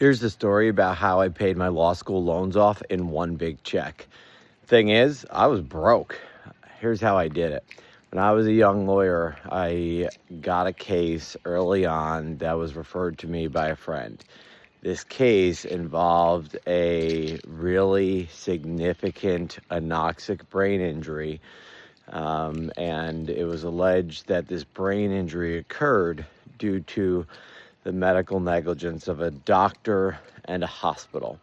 Here's the story about how I paid my law school loans off in one big check. Thing is, I was broke. Here's how I did it. When I was a young lawyer, I got a case early on that was referred to me by a friend. This case involved a really significant anoxic brain injury, and it was alleged that this brain injury occurred due to the medical negligence of a doctor and a hospital.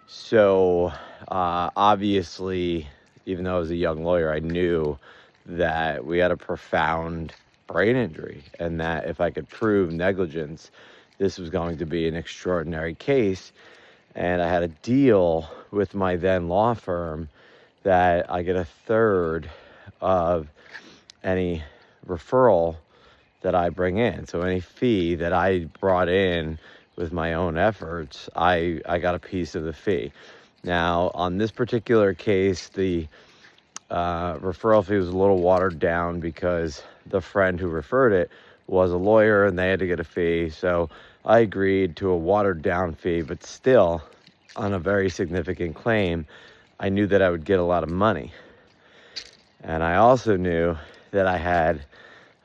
So obviously, even though I was a young lawyer, I knew that we had a profound brain injury and that if I could prove negligence, this was going to be an extraordinary case. And I had a deal with my then law firm that I get a third of any referral that I bring in. So any fee that I brought in with my own efforts, I got a piece of the fee. Now, on this particular case, the referral fee was a little watered down because the friend who referred it was a lawyer and they had to get a fee. So I agreed to a watered down fee, but still on a very significant claim, I knew that I would get a lot of money. And I also knew that I had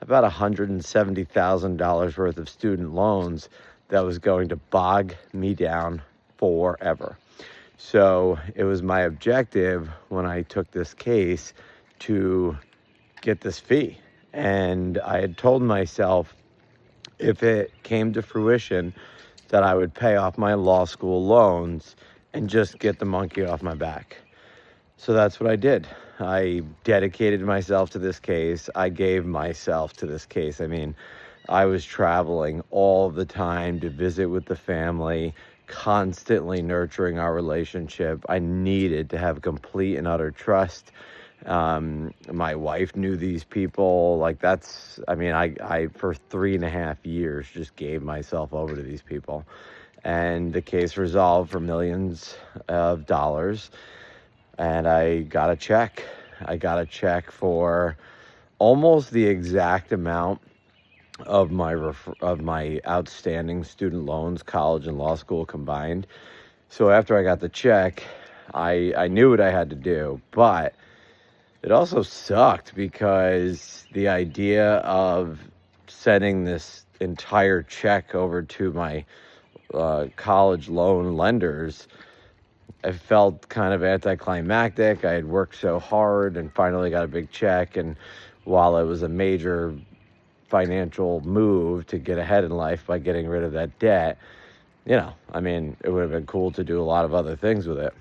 about $170,000 worth of student loans that was going to bog me down forever. So it was my objective when I took this case to get this fee. And I had told myself if it came to fruition that I would pay off my law school loans and just get the monkey off my back. So that's what I did. I dedicated myself to this case. I gave myself to this case. I mean, I was traveling all the time to visit with the family, constantly nurturing our relationship. I needed to have complete and utter trust. My wife knew these people. I for 3.5 years just gave myself over to these people. And the case resolved for millions of dollars. And I got a check. I got a check for almost the exact amount of my outstanding student loans, college and law school combined. So after I got the check, I knew what I had to do, but it also sucked because the idea of sending this entire check over to my college loan lenders, I felt kind of anticlimactic. I had worked so hard and finally got a big check. And while it was a major financial move to get ahead in life by getting rid of that debt, it would have been cool to do a lot of other things with it.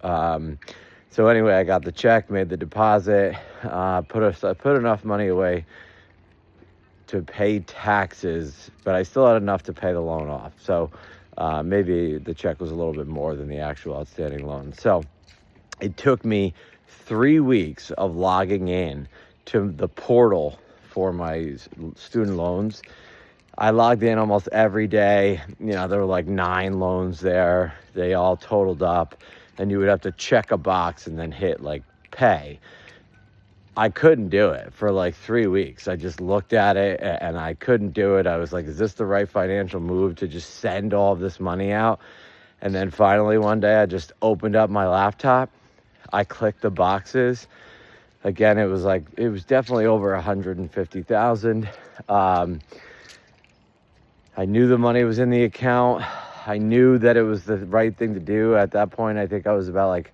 So anyway, I got the check, made the deposit, put enough money away to pay taxes, but I still had enough to pay the loan off. So maybe the check was a little bit more than the actual outstanding loan. So it took me 3 weeks of logging in to the portal for my student loans. I logged in almost every day. There were like 9 loans there. They all totaled up, and you would have to check a box and then hit like pay. I couldn't do it for like 3 weeks. I just looked at it and I couldn't do it. I was like, is this the right financial move to just send all of this money out? And then finally one day I just opened up my laptop. I clicked the boxes. Again, it was definitely over 150,000. I knew the money was in the account. I knew that it was the right thing to do. At that point, I think I was about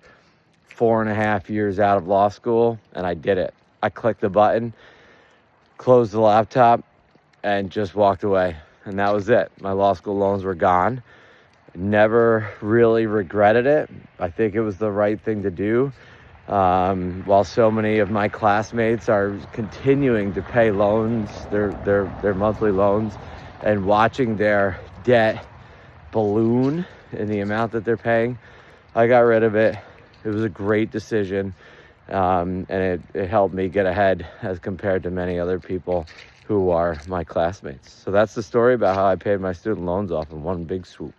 4.5 years out of law school, and I did it. I clicked the button, closed the laptop, and just walked away. And that was it. My law school loans were gone. Never really regretted it. I think it was the right thing to do. While so many of my classmates are continuing to pay loans, their monthly loans, and watching their debt balloon in the amount that they're paying, I got rid of it. It was a great decision, and it helped me get ahead as compared to many other people who are my classmates. So that's the story about how I paid my student loans off in one big swoop.